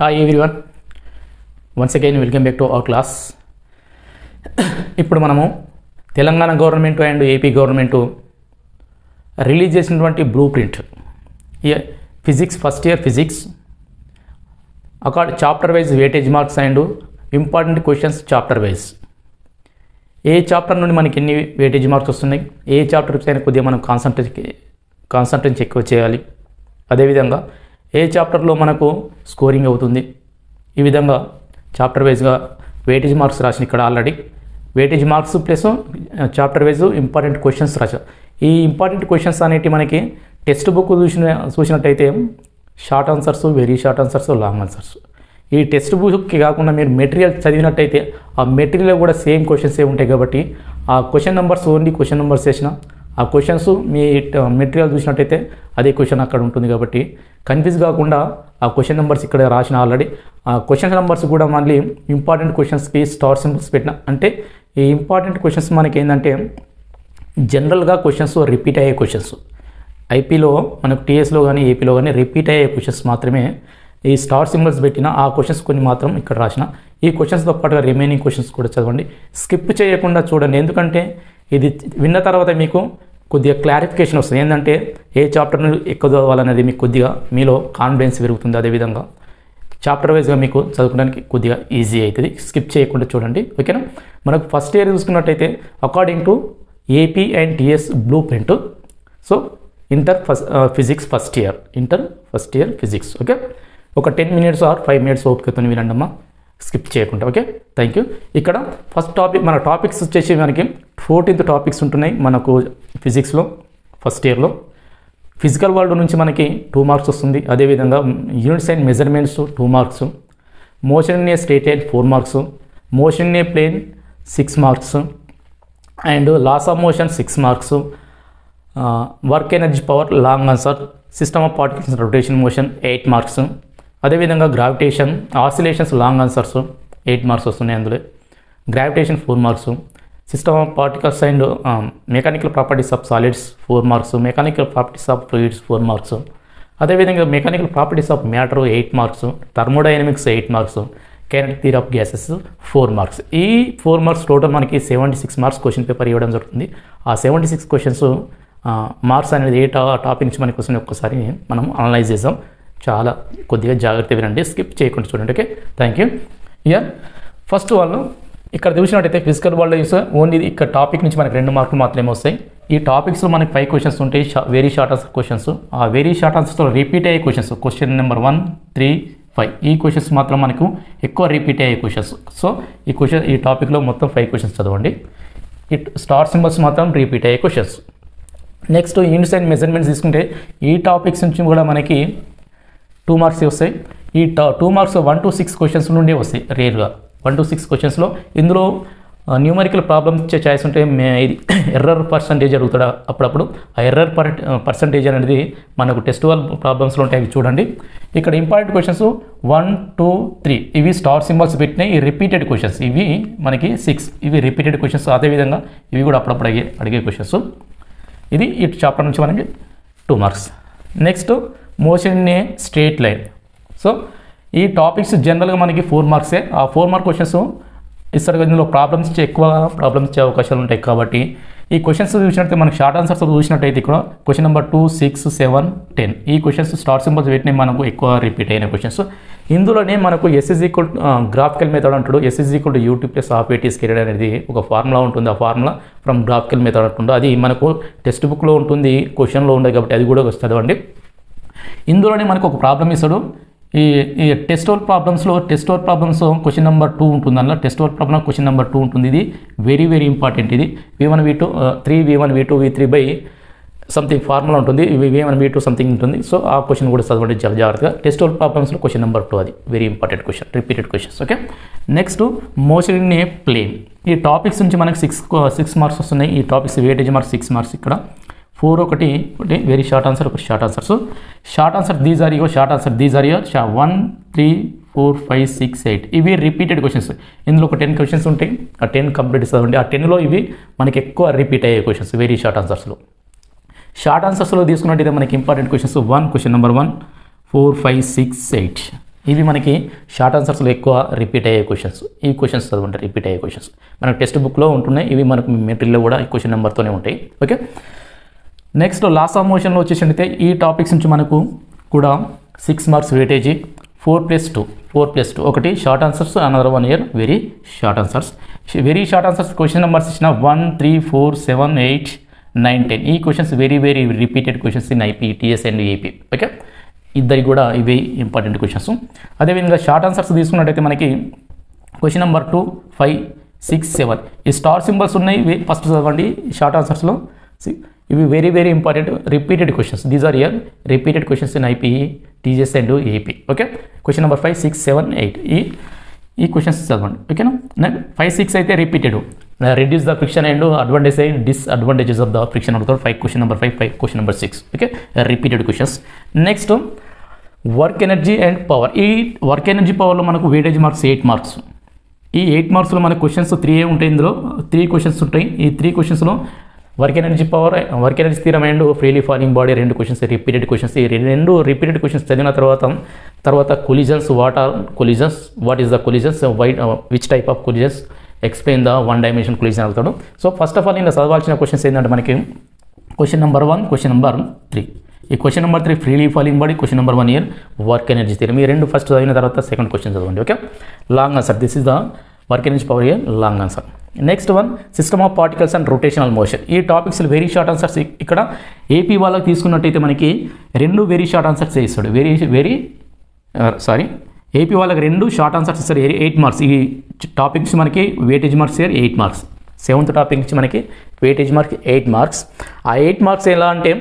Hi everyone, once again welcome back to our class. ఇప్పుడు మనము Telangana government and AP government release చేసినటువంటి blue print physics first year physics chapter wise weightage marks and important questions chapter wise ఏ chapter నుండి మనకి ఎన్ని weightage marks వస్తున్నాయి, ఏ chapter పైన కొద్దిగా మనం కాన్సంట్రేషన్ ఎక్కువ చేయాలి, అదేవిధంగా ఏ చాప్టర్లో మనకు స్కోరింగ్ అవుతుంది, ఈ విధంగా చాప్టర్ వైజ్గా వెయిటేజ్ మార్క్స్ రాసిన ఇక్కడ already weightage marks plus chapter wise important questions రాసా. ఈ ఇంపార్టెంట్ క్వశ్చన్స్ అనేవి మనకి టెక్స్ట్ బుక్ చూసినట్టయితే short answers, very short answers, long answers. ఈ టెక్స్ట్ బుక్కి కాకుండా మీరు మెటీరియల్ చదివినట్టయితే ఆ మెటీరియల్ కూడా సేమ్ క్వశ్చన్సే ఉంటాయి కాబట్టి ఆ question numbers only question numbers వేసిన ఆ క్వశ్చన్స్ మీ మెటీరియల్ చూసినట్టయితే అదే క్వశ్చన్ అక్కడ ఉంటుంది కాబట్టి కన్ఫ్యూజ్ కాకుండా ఆ క్వశ్చన్ నెంబర్స్ ఇక్కడ రాసిన ఆల్రెడీ ఆ క్వశ్చన్ నెంబర్స్ కూడా మళ్ళీ ఇంపార్టెంట్ క్వశ్చన్స్కి స్టార్ సింబల్స్ పెట్టిన. అంటే ఈ ఇంపార్టెంట్ క్వశ్చన్స్ మనకి ఏంటంటే జనరల్గా క్వశ్చన్స్ రిపీట్ అయ్యే క్వశ్చన్స్ ఐపీలో మనకు టీఎస్లో కానీ ఏపీలో కానీ రిపీట్ అయ్యే క్వశ్చన్స్ మాత్రమే ఈ స్టార్ సింబల్స్ పెట్టిన. ఆ క్వశ్చన్స్ కొన్ని మాత్రం ఇక్కడ రాసిన. ఈ క్వశ్చన్స్తో పాటుగా రిమైనింగ్ క్వశ్చన్స్ కూడా చదవండి, స్కిప్ చేయకుండా చూడండి. ఎందుకంటే ఇది విన్న తర్వాత మీకు కొద్దిగా క్లారిఫికేషన్ వస్తుంది. ఏంటంటే ఏ చాప్టర్ను ఎక్కువ చదవాలనేది మీకు కొద్దిగా మీలో కాన్ఫిడెన్స్ పెరుగుతుంది. అదేవిధంగా చాప్టర్ వైజ్గా మీకు చదువుకోవడానికి కొద్దిగా ఈజీ అవుతుంది. స్కిప్ చేయకుండా చూడండి, ఓకేనా. మనకు ఫస్ట్ ఇయర్ చూసుకున్నట్టయితే according to AP and TS blue print, so inter physics first year physics, okay. ఒక 10 minutes ఆర్ 5 minutes ఓపికతో వినండమ్మా, స్కిప్ చేయకుండా, ఓకే. Thank you. ఇక్కడ ఫస్ట్ టాపిక్ మన టాపిక్స్ వచ్చేసి మనకి 14 టాపిక్స్ ఉంటున్నాయి మనకు ఫిజిక్స్లో ఫస్ట్ ఇయర్లో. ఫిజికల్ వరల్డ్ నుంచి మనకి 2 మార్క్స్ వస్తుంది. అదేవిధంగా units and measurements 2 marks, motion in a straight line 4 marks, motion in a plane 6 marks and laws of motion 6 marks, work energy power long answer, system of particles rotation motion 8 marks, అదేవిధంగా gravitation oscillations long answers 8 marks వస్తున్నాయి. అందులో gravitation 4 marks, system of particles and mechanical properties of solids 4 marks, mechanical properties of fluids 4 marks, అదేవిధంగా mechanical properties of matter 8 marks, thermodynamics 8 marks, kinetic theory of gases 4 marks. ఈ 4 marks total మనకి 76 marks question paper ఇవ్వడం జరుగుతుంది. ఆ 76 questions marks అనేది ఏ topic నుంచి మనకి వస్తుంది ఒక్కసారి మనం అనలైజ్ చేద్దాం. చాలా కొద్దిగా జాగ్రత్త వినండి, స్కిప్ చేయకుండా చూడండి, okay. Thank you. Year first వాళ్ళు ఇక్కడ చూసినట్టయితే ఫిజికల్ వరల్డ్ చూస్తే ఓన్లీ ఇక్కడ టాపిక్ నుంచి మనకి 2 మార్కులు మాత్రమే వస్తాయి. ఈ టాపిక్స్లో మనకి 5 క్వశ్చన్స్ ఉంటాయి, వెరీ షార్ట్ ఆన్సర్ క్వశ్చన్స్. ఆ వెరీ షార్ట్ ఆన్సర్స్తో రిపీట్ అయ్యే క్వశ్చన్స్ క్వశ్చన్ నెంబర్ 1, 3, 5 ఈ క్వశ్చన్స్ మాత్రం మనకు ఎక్కువ రిపీట్ అయ్యే క్వశ్చన్స్. సో ఈ టాపిక్లో మొత్తం 5 క్వశ్చన్స్ చదవండి. ఈ స్టార్ సింబల్స్ మాత్రం రిపీట్ అయ్యే questions. Next units and measurements తీసుకుంటే ఈ టాపిక్స్ నుంచి కూడా మనకి 2 మార్క్స్ వస్తాయి. ఈ 2 మార్క్స్ 1 to 6 క్వశ్చన్స్ నుండి వస్తాయి రేర్గా. 1 to 6 క్వశ్చన్స్లో ఇందులో న్యూమరికల్ ప్రాబ్లమ్స్ ఇచ్చే ఛాయిస్ ఉంటే ఇది ఎర్రర్ పర్సంటేజ్ అడుగుతాడు అప్పుడప్పుడు. ఆ ఎర్రర్ పర్సంటేజ్ అనేది మనకు టెస్ట్ ప్రాబ్లమ్స్లో ఉంటాయి, అవి చూడండి. ఇక్కడ ఇంపార్టెంట్ క్వశ్చన్స్ 1, 2, 3 ఇవి స్టార్ సింబల్స్ పెట్టినాయి. ఈ రిపీటెడ్ క్వశ్చన్స్ ఇవి మనకి 6 ఇవి రిపీటెడ్ క్వశ్చన్స్. అదేవిధంగా ఇవి కూడా అప్పుడప్పుడు అడిగే క్వశ్చన్స్. ఇది ఈ చాప్టర్ నుంచి మనకి 2 marks. Next motion in a straight line. So ఈ టాపిక్స్ జనరల్గా మనకి 4 మార్క్సే. ఆ 4 మార్క్ క్వశ్చన్స్ ఇస్తారు. ఇందులో ప్రాబ్లమ్స్ ఎక్కువ ప్రాబ్లమ్స్ ఇచ్చే అవకాశాలు ఉంటాయి కాబట్టి ఈ క్వశ్చన్స్ చూసినట్టు మనకి షార్ట్ ఆన్సర్స్ చూసినట్టయితే ఇక్కడ క్వశ్చన్ నెంబర్ 2, 6, 7, 10 ఈ క్వశ్చన్స్ స్టార్ సింబల్స్ పెట్టినవి మనకు ఎక్కువ రిపీట్ అయిన క్వశ్చన్స్. ఇందులోనే మనకు S= గ్రాఫికల్ మెథడ్ అంటాడు. S= U2 + half AT squared అనేది ఒక ఫార్ములా ఉంటుంది. ఆ ఫార్ములా ఫ్రమ్ గ్రాఫికల్ మెథడ్ అంటుందో అది మనకు టెక్స్ట్ బుక్లో ఉంటుంది, క్వశ్చన్లో ఉండదు కాబట్టి అది కూడా చదవండి. ఇందులోనే మనకు ఒక ప్రాబ్లం ఇస్తాడు. ఈ test work problems question number 2 ఉంటుంది. అందులో test work problem question number 2 ఉంటుంది. ఇది వెరీ వెరీ ఇంపార్టెంట్. ఇది V1 V2 3 V1 V2 V3 by something formula ఉంటుంది. V1 V2 సంథింగ్ ఉంటుంది. సో ఆ క్వశ్చన్ కూడా చదవండి జాగ్రత్తగా. టెస్ట్ వర్క్ ప్రాబ్లమ్స్లో క్వశ్చన్ నెంబర్ 2 అది very important question, repeated questions, okay. Next motion in a plane. ఈ టాపిక్స్ నుంచి మనకి 6 మార్క్స్ వస్తున్నాయి. ఈ టాపిక్స్ వెయిటేజ్ మార్క్స్ 6 మార్క్స్. ఇక్కడ 4 ఒకటి వెరీ షార్ట్ ఆన్సర్, ఒకటి short answers. Short answer these are your 1, 3, 4, 5, 6, 8 ఇవి రిపీటెడ్ క్వశ్చన్స్. ఇందులో ఒక 10 క్వశ్చన్స్ ఉంటాయి. ఆ 10 కంప్లీట్ చదవండి. ఆ 10లో ఇవి మనకి ఎక్కువ రిపీట్ అయ్యే క్వశ్చన్స్ వెరీ షార్ట్ ఆన్సర్స్లో. షార్ట్ ఆన్సర్స్లో తీసుకున్నట్టయితే మనకి ఇంపార్టెంట్ క్వశ్చన్స్ 1 క్వశ్చన్ నెంబర్ 1, 4, 5, 6, 8 ఇవి మనకి షార్ట్ ఆన్సర్స్లో ఎక్కువ రిపీట్ అయ్యే క్వశ్చన్స్. ఈ క్వశ్చన్స్ చదవండి, రిపీట్ అయ్యే క్వశ్చన్స్ మనకు టెక్స్ట్ బుక్లో ఉంటున్నాయి, ఇవి మనకు మెటీరియల్లో కూడా ఈ క్వశ్చన్ నెంబర్తోనే ఉంటాయి. ఓకే, నెక్స్ట్ లాస్ ఆఫ్ మోషన్లో వచ్చేసినట్టయితే ఈ టాపిక్స్ నుంచి మనకు కూడా 6 మార్క్స్ వెయిటేజీ, 4+2 ఒకటి short answers, another 1 year very short answers. Very short answers question numbers ఇచ్చిన 1, 3, 4, 7, 8, 9, 10. ఈ questions very repeated questions in IP, TS and AP. Okay, ఇద్దరికి కూడా ఇవి ఇంపార్టెంట్ క్వశ్చన్స్. అదేవిధంగా షార్ట్ ఆన్సర్స్ తీసుకున్నట్టయితే మనకి క్వశ్చన్ నెంబర్ 2, 5, 6, 7 ఈ స్టార్ సింబల్స్ ఉన్నాయి. ఫస్ట్ చదవండి షార్ట్ ఆన్సర్స్లో. ఇవి very important repeated questions. These are here repeated questions in IPE, TGS and AP. Okay, question number 5, 6, 7, 8 ఈ క్వశ్చన్స్ చదవండి. ఓకేనా, 5, 6 అయితే repeated. Reduce the friction and advantage and disadvantages of the friction అడుగుతాడు. 5 question number 5, question number 6. Okay, repeated questions. Next work energy and power. ఈ work energy పవర్లో మనకు weightage marks 8 marks. ఈ 8 మార్క్స్లో మనకు క్వశ్చన్స్ 3 ఉంటాయి. ఇందులో 3 క్వశ్చన్స్ ఉంటాయి. ఈ 3 క్వశ్చన్స్లో work energy power, work energy theorem and freely falling body 2 questions repeated questions. ఈ 2 రిపీటెడ్ క్వశ్చన్స్ చదివిన తర్వాత collisions, what are collisions, what is the collisions, which type of collisions, explain the 1 dimension collision అవుతాడు. So first of all నేను చదవాల్సిన questions ఏంటంటే మనకి question number 1, question number 3. ఈ question number 3 freely falling body, question number 1 year work energy theorem. ఈ 2 first చదివిన తర్వాత second question చదవండి. Okay, long answer. This is the work energy power year long answer. Next one system of particles and rotational motion. ఈ topics very short answers. ఇక్కడ AP వాళ్ళకి తీసుకున్నట్టయితే మనకి 2 very short answers ఇస్తాడు. AP వాళ్ళకి 2 short answers ఇస్తాడు. 8 marks. ఈ topics మనకి weightage marks 8 marks. 7th topic నుంచి మనకి వెయిటేజ్ మార్క్ 8 మార్క్స్. ఆ 8 మార్క్స్ ఎలా అంటే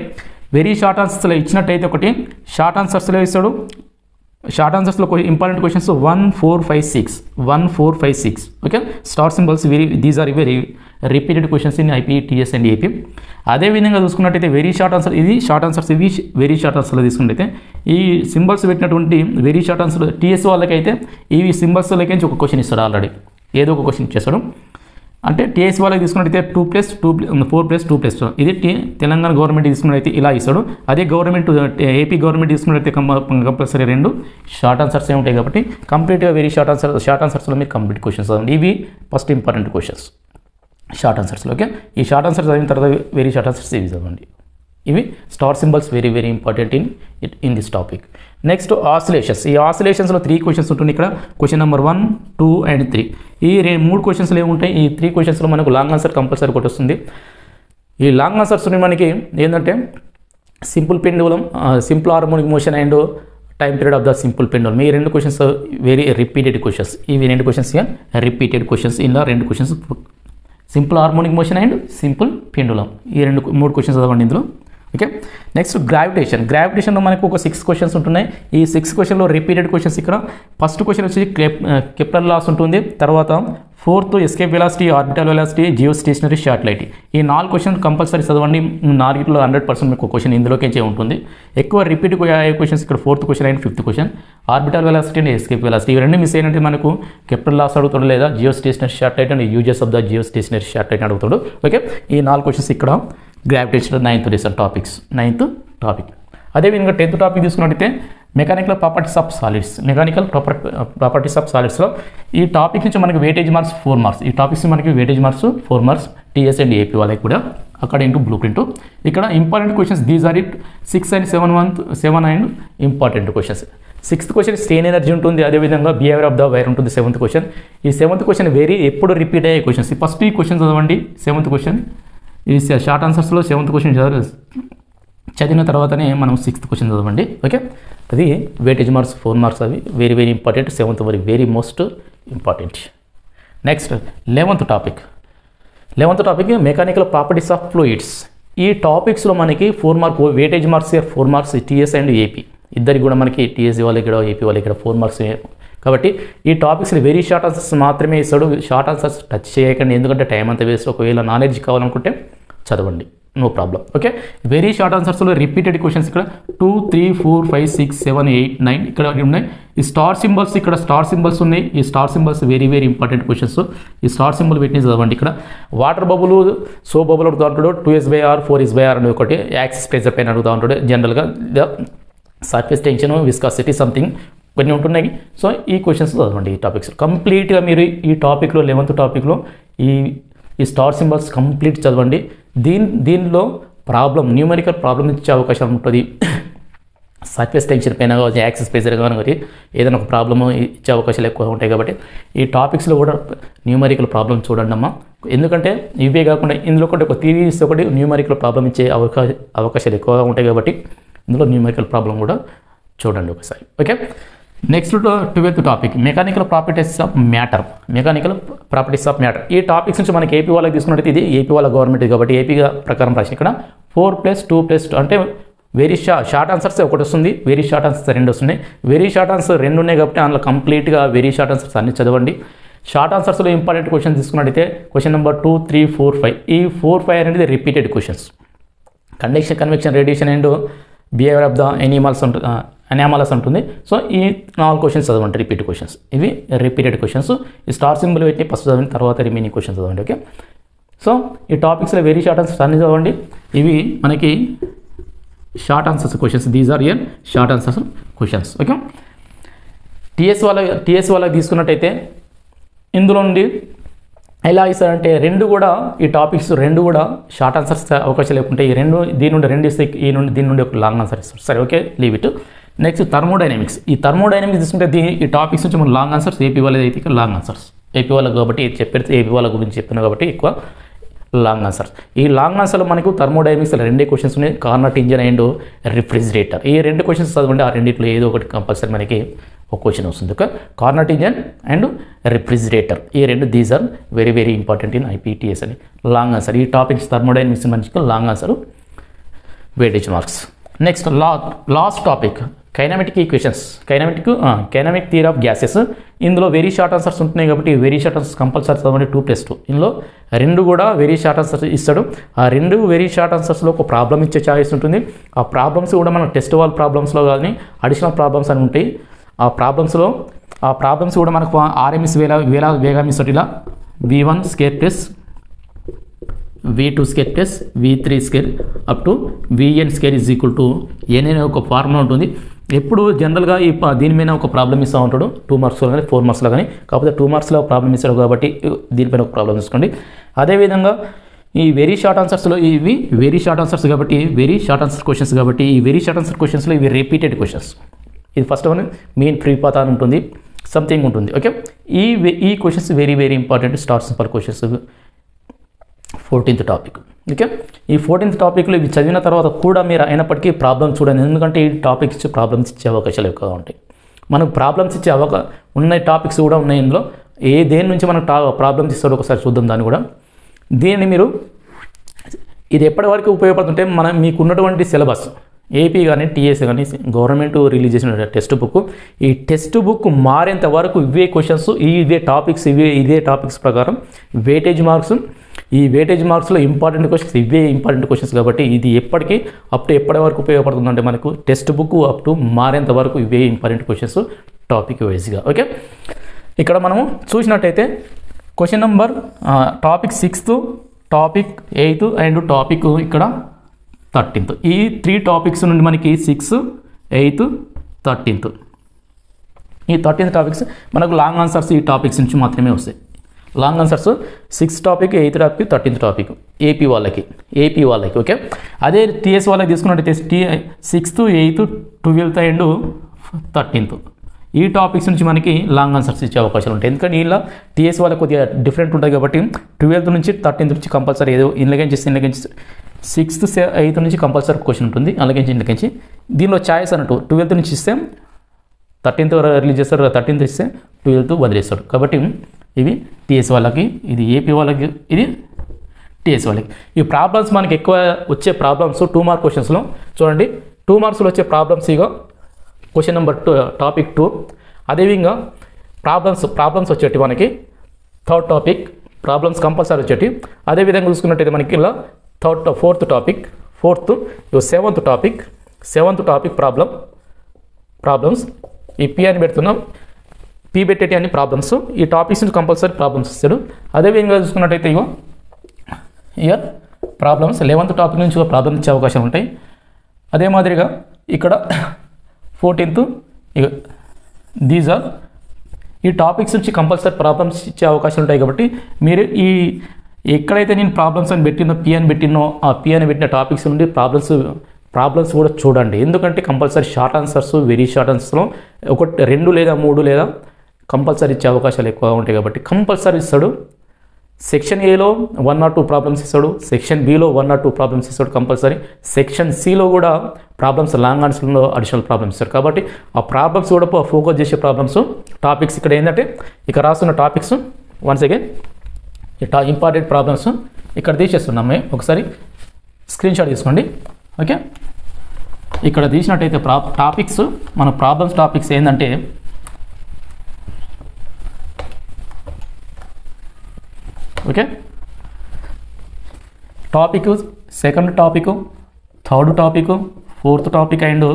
వెరీ షార్ట్ ఆన్సర్స్లో ఇచ్చినట్టయితే ఒకటి షార్ట్ ఆన్సర్స్లో ఇస్తాడు. షార్ట్ ఆన్సర్స్లో important questions 1, 4, 5, 6. Okay, star symbols these are very repeated questions in IP, TS and AP. అదేవిధంగా చూసుకున్నట్టయితే వెరీ షార్ట్ ఆన్సర్, ఇది షార్ట్ ఆన్సర్స్, ఇవి వెరీ షార్ట్ ఆన్సర్లో తీసుకున్నట్టయితే ఈ సింబల్స్ పెట్టినటువంటి వెరీ షార్ట్ ఆన్సర్ టీఎస్ వాళ్ళకైతే ఇవి సింబల్స్లోకి ఒక క్వశ్చన్ ఇస్తాడు. ఆల్రెడీ ఏదో ఒక క్వశ్చన్ ఇచ్చేస్తాడు. అంటే టీఎస్ వాళ్ళకి తీసుకున్నట్టయితే 4+2+2 ఇది తెలంగాణ గవర్నమెంట్ తీసుకున్నట్టయితే ఇలా ఇస్తాడు. అదే గవర్నమెంట్ ఏపీ గవర్నమెంట్ తీసుకున్నట్టయితే కంపల్సరీ 2 షార్ట్ ఆన్సర్స్ ఉంటాయి. కాబట్టి కంప్లీట్గా వెరీ షార్ట్ ఆన్సర్స్లో మీరు కంప్లీట్ క్వశ్చన్స్ చదవండి. ఇవి ఫస్ట్ ఇంపార్టెంట్ క్వశ్చన్స్ షార్ట్ ఆన్సర్స్లో. ఓకే, ఈ షార్ట్ ఆన్సర్స్ చదివిన తర్వాత వెరీ షార్ట్ ఆన్సర్స్ ఇవి చదవండి. ఇవి star symbols very important in this topic. Next oscillations. ఈ ఆసిలేషన్స్లో 3 క్వశ్చన్స్ ఉంటుంది. ఇక్కడ క్వశ్చన్ నెంబర్ 1, 2 and 3. ఈ 3 క్వశ్చన్స్లో ఏముంటాయి? ఈ 3 క్వశ్చన్స్లో మనకు లాంగ్ ఆన్సర్ కంపల్సరీ ఒకటి వస్తుంది. ఈ లాంగ్ ఆన్సర్స్ మనకి ఏంటంటే simple pendulum, simple harmonic motion and time period of the simple pendulum. ఈ 2 క్వశ్చన్స్ వెరీ రిపీటెడ్ క్వశ్చన్స్. ఇవి 2 క్వశ్చన్స్ రిపీటెడ్ క్వశ్చన్స్. ఇలా 2 questions simple harmonic motion and simple pendulum. ఈ 3 questions చదవండి ఇందులో. ఓకే, నెక్స్ట్ గ్రావిటేషన్లో మనకు ఒక 6 క్వశ్చన్స్ ఉంటున్నాయి. ఈ 6 క్వశ్చన్లో రిపీటెడ్ క్వశ్చన్స్. ఇక్కడ ఫస్ట్ క్వశ్చన్ వచ్చి కెప్లర్ లాస్ ఉంటుంది. తర్వాత 4th escape velocity, orbital velocity, geostationary satellite. ఈ 4 క్వశ్చన్ కంపల్సరీ చదవండి. 4లో 100% మీకు క్వశ్చన్ ఇందులోకి ఉంటుంది. ఎక్కువ రిపీట్ అయ్యే క్వశ్చన్స్ ఇక్కడ 4th question and 5th question. Orbital velocity and escape velocity ఇవి 2 మిస్ అయినట్టు మనకు కెప్లర్ లాస్ అడుగుతాడు, లేదా geostationary satellite and uses of the geostationary satellite అడుగుతాడు. ఓకే, ఈ 4 క్వశ్చన్స్ ఇక్కడ gravitation 9th lesson topics. 9th topic. అదేవిధంగా 10th topic తీసుకున్నట్టయితే మెకానికల్ ప్రాపర్టీస్ ఆఫ్ సాలిడ్స్లో ఈ టాపిక్ నుంచి మనకి వెయిటేజ్ మార్క్స్ 4 మార్క్స్. ఈ టాపిక్స్ మనకి weightage marks 4 marks TS and AP వాళ్ళకి కూడా అక్కడ బ్లూ ప్రింట్. ఇక్కడ important questions these are 6 and 7 and important questions. 6th question strain energy ఉంటుంది. అదేవిధంగా బిహేవియర్ ఆఫ్ ద వైర్ ఉంటుంది 7th క్వశ్చన్. ఈ 7th క్వశ్చన్ ఎప్పుడు రిపీట్ అయ్యే క్వశ్చన్స్. ఫస్ట్ ఈ క్వశ్చన్ చదవండి 7th క్వశ్చన్. ఈ షార్ట్ ఆన్సర్స్లో 7th క్వశ్చన్ చదివిన తర్వాతనే మనం 6th క్వశ్చన్ చదవండి. ఓకే, అది వెయిటేజ్ మార్క్స్ 4 మార్క్స్. అవి very important. 7th very most important. Next 11th topic mechanical properties of fluids. ఈ టాపిక్స్లో మనకి 4 mark weightage marks 4 marks TS and AP ఇద్దరికి కూడా మనకి టీఎస్ వాళ్ళకి ఇక్కడ ఏపీ వాళ్ళకి ఇక్కడ 4 మార్క్స్. కాబట్టి ఈ టాపిక్స్లో వెరీ షార్ట్ ఆన్సర్స్ మాత్రమే ఇస్తాడు. షార్ట్ ఆన్సర్స్ టచ్ చేయకండి, ఎందుకంటే టైం అంతా వేస్ట్. ఒకవేళ నాలెడ్జ్ కావాలనుకుంటే చదవండి, no problem. Okay, very short ఆన్సర్స్లో రిపీటెడ్ క్వశ్చన్స్ ఇక్కడ 2, 3, 4, 5, 6, 7, 8, 9 ఇక్కడ ఉన్నాయి. ఈ స్టార్ సింబల్స్, ఇక్కడ స్టార్ సింబల్స్ ఉన్నాయి. ఈ star symbols very important questions. ఈ స్టార్ సింబల్ పెట్టి చదవండి. ఇక్కడ వాటర్ బబుల్, సో బబుల్ అడుగుతూ ఉంటాడు. 2s/r 4s/r అనేది ఒకటి. యాక్సిస్ ప్రెజర్ పైన అడుగుతూ ఉంటాడు. జనరల్గా సర్ఫేస్ టెన్షన్, విస్కాసిటీ సంథింగ్ కొన్ని ఉంటున్నాయి. సో ఈ క్వశ్చన్స్ చదవండి. ఈ టాపిక్స్ కంప్లీట్గా మీరు ఈ టాపిక్లో 11th టాపిక్లో ఈ స్టార్ సింబల్స్ కంప్లీట్ చదవండి. దీనిలో న్యూమరికల్ ప్రాబ్లం ఇచ్చే అవకాశం ఉంటుంది. సర్ఫేస్ టెన్షన్ పైన కావచ్చు, యాక్సిస్ ప్రెజర్ కానీ ఏదైనా ఒక ప్రాబ్లమ్ ఇచ్చే అవకాశాలు ఎక్కువ ఉంటాయి. కాబట్టి ఈ టాపిక్స్లో కూడా న్యూమరికల్ ప్రాబ్లమ్ చూడండి అమ్మా. ఎందుకంటే ఇవే కాకుండా ఇందులో ఒక థియరీస్ ఒకటి న్యూమరికల్ ప్రాబ్లం ఇచ్చే అవకాశాలు ఎక్కువగా ఉంటాయి. కాబట్టి ఇందులో న్యూమరికల్ ప్రాబ్లం కూడా చూడండి ఒకసారి. Okay, next 12th topic mechanical properties of matter. ఈ టాపిక్స్ నుంచి మనకి ఏపీ వాళ్ళకి తీసుకున్నట్టు ఇది ఏపీ వాళ్ళ గవర్నమెంట్ కాబట్టి ఏపీగా ప్రకారం రాసి ఇక్కడ 4+2+2 అంటే వెరీ షార్ట్ ఆన్సర్స్ ఒకటి వస్తుంది, వెరీ షార్ట్ ఆన్సర్స్ 2 వస్తున్నాయి. వెరీ షార్ట్ ఆన్సర్ 2 ఉన్నాయి కాబట్టి అందులో కంప్లీట్గా వెరీ షార్ట్ ఆన్సర్స్ అన్ని చదవండి. షార్ట్ ఆన్సర్స్లో ఇంపార్టెంట్ క్వశ్చన్ తీసుకున్నట్టయితే క్వశ్చన్ నెంబర్ 2, 3, 4, 5. ఈ 4, 5 అనేది repeated questions. Conduction, convection, radiation and behaviour of the anomalous ఉంటుంది. సో ఈ 4 క్వశ్చన్స్ చదవండి, రిపీట్ క్వశ్చన్స్. ఇవి రిపీటెడ్ క్వశ్చన్స్. ఈ స్టార్ సింబల్ పెట్టి ఫస్ట్ చదవండి, తర్వాత రిమైనింగ్ క్వశ్చన్స్ చదవండి. ఓకే, సో ఈ టాపిక్స్లో వెరీ షార్ట్ ఆన్సర్స్ అన్ని చదవండి. ఇవి మనకి short answers questions. These are your short answers questions. Okay, TS వాళ్ళకి తీసుకున్నట్టయితే ఇందులో నుండి ఎలా ఇస్తారంటే ఈ టాపిక్స్ 2 కూడా షార్ట్ ఆన్సర్స్ అవకాశాలు లేకుంటే దీని నుండి 2 ఇస్తే దీని నుండి ఒక లాంగ్ ఆన్సర్ ఇస్తారు. సరే, okay, leave it. Next thermodynamics. ఈ థర్మోడైనమిక్స్ తీసుకుంటే ఈ టాపిక్స్ నుంచి మనం లాంగ్ ఆన్సర్స్, ఏపీ వాళ్ళది అయితే ఇక్కడ లాంగ్ ఆన్సర్స్. ఏపీ వాళ్ళకి కాబట్టి చెప్పేది ఏపీ వాళ్ళ గురించి చెప్తున్నా కాబట్టి ఎక్కువ లాంగ్ ఆన్సర్స్. ఈ లాంగ్ ఆన్సర్లో మనకు థర్మోడైనమిక్స్ 2 క్వశ్చన్స్ ఉన్నాయి, కార్నట్ ఇంజన్ అండ్ రిఫ్రిజిరేటర్. ఈ 2 క్వశ్చన్స్ చదవండి. ఆ రెండిట్లో ఏదో ఒకటి కంపల్సరీ మనకి ఒక క్వశ్చన్ వస్తుంది. Okay, Carnot engine and refrigerator ఈ 2 these are very very important in IP TS అని లాంగ్ ఆన్సర్. ఈ టాపిక్స్ థర్మోడైనమిక్స్ మంచిగా long answer, weightage marks. Next last topic kinematic equations. Kinematic theory of gases. ఇందులో very short answers ఉంటున్నాయి కాబట్టి very short answers compulsory చదవండి. 2+2 ఇందులో 2 కూడా very short answers ఇస్తాడు. ఆ 2 వెరీ షార్ట్ ఆన్సర్స్లో ఒక ప్రాబ్లమ్ ఇచ్చే ఛాయిస్ ఉంటుంది. ఆ ప్రాబ్లమ్స్ కూడా మన టెస్ట్ వాల్ ప్రాబ్లమ్స్లో కానీ అడిషనల్ ప్రాబ్లమ్స్ అని ఉంటాయి. ఆ ప్రాబ్లమ్స్ కూడా మనకు ఆర్ఎంఎస్ వేగం ఇస్తాడు. ఇలా V1² plus V2² plus V3² up to Vn² is equal to n అనే ఒక ఫార్ములా ఉంటుంది. ఎప్పుడు జనరల్గా దీని మీద ఒక ప్రాబ్లమ్ ఇస్తూ ఉంటాడు, 2 మార్క్స్లో కానీ 4 మార్క్స్లో కానీ. కాకపోతే 2 మార్క్స్లో ప్రాబ్లమ్ ఇస్తాడు కాబట్టి దీనిపైన ఒక ప్రాబ్లమ్ తీసుకోండి. అదేవిధంగా ఈ వెరీ షార్ట్ ఆన్సర్స్లో ఇవి వెరీ షార్ట్ ఆన్సర్స్ కాబట్టి వెరీ షార్ట్ ఆన్సర్ క్వశ్చన్స్ కాబట్టి ఈ వెరీ షార్ట్ ఆన్సర్ క్వశ్చన్స్లో ఇవి రిపీటెడ్ క్వశ్చన్స్. ఇది first one main free path అని ఉంటుంది, సంథింగ్ ఉంటుంది. ఓకే, ఈ questions very very important star simple questions. 14th topic. Okay, ఈ 14th టాపిక్లో ఇవి చదివిన తర్వాత కూడా మీరు అయినప్పటికీ ప్రాబ్లమ్స్ చూడండి. ఎందుకంటే ఈ టాపిక్స్ ప్రాబ్లమ్స్ ఇచ్చే అవకాశాలు ఎక్కువగా ఉంటాయి. మనకు ప్రాబ్లమ్స్ ఇచ్చే ఉన్న టాపిక్స్ కూడా ఉన్నాయి. ఇందులో దేని నుంచి మనకు ప్రాబ్లమ్స్ ఇస్తాడో ఒకసారి చూద్దాం. దాన్ని కూడా దీన్ని మీరు ఇది ఎప్పటి వరకు ఉపయోగపడుతుంటే మీకు ఉన్నటువంటి సిలబస్ ఏపీ కానీ టీఎస్ కానీ గవర్నమెంట్ రిలీజ్ చేసిన టెక్స్ట్ బుక్, ఈ టెక్స్ట్ బుక్ మారేంత వరకు ఇవే క్వశ్చన్స్ ఇదే టాపిక్స్ ప్రకారం వెయిటేజ్ మార్క్స్. ఈ వెయిటేజ్ మార్క్స్లో ఇంపార్టెంట్ క్వశ్చన్స్ ఇవే ఇంపార్టెంట్ క్వశ్చన్స్ కాబట్టి ఇది ఎప్పటికీ ఎప్పటి వరకు ఉపయోగపడుతుందంటే మనకు టెక్స్ట్ బుక్ మారేంత వరకు ఇవే ఇంపార్టెంట్ క్వశ్చన్స్ టాపిక్ వైజ్గా. ఓకే, ఇక్కడ మనము చూసినట్టయితే question number topic 6th, topic 8th and topic ఇక్కడ 13th. ఈ 3 టాపిక్స్ నుండి మనకి 6, 8, 13th ఈ 13th టాపిక్స్ మనకు లాంగ్ ఆన్సర్స్ ఈ టాపిక్స్ నుంచి మాత్రమే వస్తాయి. Long answers 6th topic, 8th topic, 13th topic AP వాళ్ళకి. ఓకే, అదే టీఎస్ వాళ్ళకి తీసుకున్నట్టయితే 6th, 8th, 12th and 13th ఈ టాపిక్స్ నుంచి మనకి లాంగ్ ఆన్సర్స్ ఇచ్చే అవకాశాలు ఉంటాయి. ఎందుకంటే ఇలా టీఎస్ వాళ్ళకి కొద్దిగా డిఫరెంట్ ఉంటుంది కాబట్టి 12th నుంచి 13th నుంచి కంపల్సరీ ఏదో ఇన్లకెంచి 6th, 8th నుంచి కంపల్సరీ క్వశ్చన్ ఉంటుంది. ఇన్లకెంచి దీనిలో ఛాయిస్ అన్నట్టు 12th నుంచి ఇస్తే 13th రిలీజ్ చేస్తారు, 13th ఇస్తే 12th వదిలేస్తాడు. కాబట్టి ఇవి టీఎస్ వాళ్ళకి, ఇది ఏపీ వాళ్ళకి, ఇది టీఎస్ వాళ్ళకి. ఈ ప్రాబ్లమ్స్ మనకి ఎక్కువ వచ్చే ప్రాబ్లమ్స్ 2 మార్క్ క్వశ్చన్స్లో చూడండి. 2 మార్క్స్లో వచ్చే ప్రాబ్లమ్స్ ఇక క్వశ్చన్ నెంబర్ 2 టాపిక్ 2. అదేవిధంగా ప్రాబ్లమ్స్ వచ్చేటి మనకి 3rd టాపిక్ ప్రాబ్లమ్స్ కంపల్సరీ వచ్చేటి. అదేవిధంగా చూసుకున్నట్టయితే మనకి ఇలా 4th topic, 7th topic, 7th topic problems ఈ పి అని పెడుతున్నాం, పి పెట్టేటి అని ప్రాబ్లమ్స్. ఈ టాపిక్స్ నుంచి కంపల్సరీ ప్రాబ్లమ్స్ ఇస్తాడు. అదేవిధంగా చూసుకున్నట్టయితే ఇయర్ ప్రాబ్లమ్స్ 11th టాపిక్ నుంచి ప్రాబ్లమ్స్ ఇచ్చే అవకాశం ఉంటాయి. అదే మాదిరిగా ఇక్కడ 14th దీస్ ఆర్ ఈ టాపిక్స్ నుంచి కంపల్సరీ ప్రాబ్లమ్స్ ఇచ్చే అవకాశాలు ఉంటాయి. కాబట్టి మీరు ఈ ఎక్కడైతే నేను ప్రాబ్లమ్స్ అని పెట్టినో పి అని పెట్టినో ఆ పి అని పెట్టిన టాపిక్స్ నుండి ప్రాబ్లమ్స్ కూడా చూడండి. ఎందుకంటే compulsory short answers, very short ఆన్సర్స్లో 2 లేదా 3 లేదా కంపల్సరీ ఇచ్చే అవకాశాలు ఎక్కువగా ఉంటాయి. కాబట్టి కంపల్సరీ ఇస్తాడు. సెక్షన్ ఏలో 1 or 2 ప్రాబ్లమ్స్ ఇస్తాడు, సెక్షన్ బిలో 1 or 2 ప్రాబ్లమ్స్ ఇస్తాడు కంపల్సరీ, సెక్షన్ సిలో కూడా ప్రాబ్లమ్స్ లాంగ్ ఆన్సర్లో అడిషనల్ ప్రాబ్లమ్స్ ఇస్తాడు. కాబట్టి ఆ ప్రాబ్లమ్స్ కూడా ఫోకస్ చేసే ప్రాబ్లమ్స్ టాపిక్స్ ఇక్కడ ఏంటంటే ఇక్కడ రాస్తున్న topics once again important problems ఇక్కడ తీసేస్తున్నాము. ఒకసారి స్క్రీన్ షాట్ తీసుకోండి. ఓకే, ఇక్కడ తీసినట్టయితే టాపిక్స్ మన ప్రాబ్లమ్స్ టాపిక్స్ ఏంటంటే okay topic, second topic, third topic, fourth topic and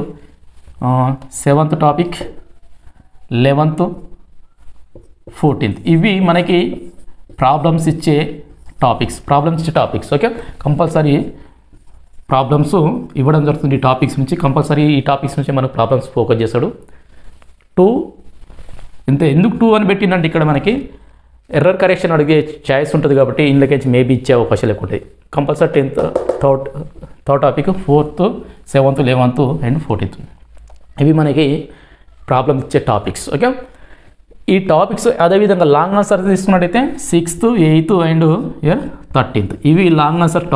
7th topic, 11th, 14th ఇవి మనకి ప్రాబ్లమ్స్ ఇచ్చే టాపిక్స్. ఓకే, కంపల్సరీ ప్రాబ్లమ్స్ ఇవ్వడం జరుగుతుంది. ఈ టాపిక్స్ నుంచి కంపల్సరీ ఈ టాపిక్స్ నుంచి మనకు ప్రాబ్లమ్స్ ఫోకస్ చేస్తాడు. 2 ఇంతే. ఎందుకు 2 అని పెట్టిందంటే ఇక్కడ మనకి ఎర్రర్ కరెక్షన్ అడిగే ఛాయిస్ ఉంటుంది కాబట్టి ఇందులోకి మేబీ ఇచ్చే అవకాశాలు ఎక్కువ ఉంటాయి. Compulsory 10th, third topic, 4th, 7th, 11th and 14th ఇవి మనకి ప్రాబ్లమ్ ఇచ్చే టాపిక్స్. ఓకే, ఈ టాపిక్స్ అదేవిధంగా లాంగ్ ఆన్సర్ తీసుకున్నట్టయితే 6th, 8th అండ్ 13th ఇవి లాంగ్ ఆన్సర్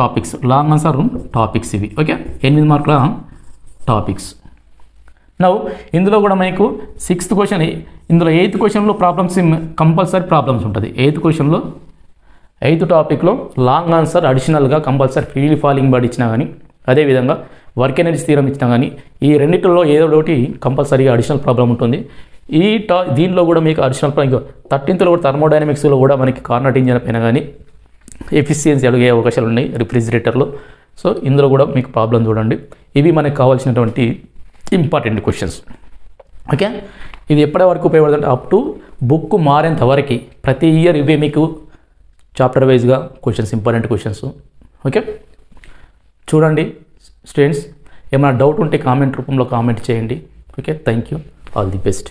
టాపిక్స్ ఇవి. ఓకే, 8 మార్కుల టాపిక్స్. నౌ ఇందులో కూడా మనకు 6th క్వశ్చన్, ఇందులో 8th క్వశ్చన్లో ప్రాబ్లమ్స్ కంపల్సరీ ప్రాబ్లమ్స్ ఉంటుంది. 8th క్వశ్చన్లో 8th టాపిక్లో లాంగ్ ఆన్సర్ అడిషనల్గా కంపల్సరీ ఫీల్డ్ ఫాలింగ్ బర్డ్ ఇచ్చినా కానీ అదేవిధంగా వర్క్ ఎనర్జీ థీరం ఇచ్చినా కానీ ఈ రెండింటిలో ఏదో ఒకటి కంపల్సరీగా అడిషనల్ ప్రాబ్లం ఉంటుంది. దీనిలో కూడా మీకు అడిషనల్ 13th కూడా థర్మోడైనమిక్స్లో కూడా మనకి కార్నట్ ఇంజన్ పైన కానీ ఎఫిషియన్సీ అడిగే అవకాశాలు ఉన్నాయి రిఫ్రిజిరేటర్లో. సో ఇందులో కూడా మీకు ప్రాబ్లం చూడండి. ఇవి మనకు కావాల్సినటువంటి ఇంపార్టెంట్ క్వశ్చన్స్. ఓకే, ఇది ఎప్పటి వరకు ఉపయోగపడుతుంది అప్ టు బుక్ మారేంత వరకు ప్రతి ఇయర్ ఇవే మీకు చాప్టర్ వైజ్గా క్వశ్చన్స్, ఇంపార్టెంట్ క్వశ్చన్స్. ఓకే, చూడండి స్టూడెంట్స్. ఏమైనా డౌట్ ఉంటే కామెంట్ రూపంలో కామెంట్ చేయండి. Okay, thank you, all the best.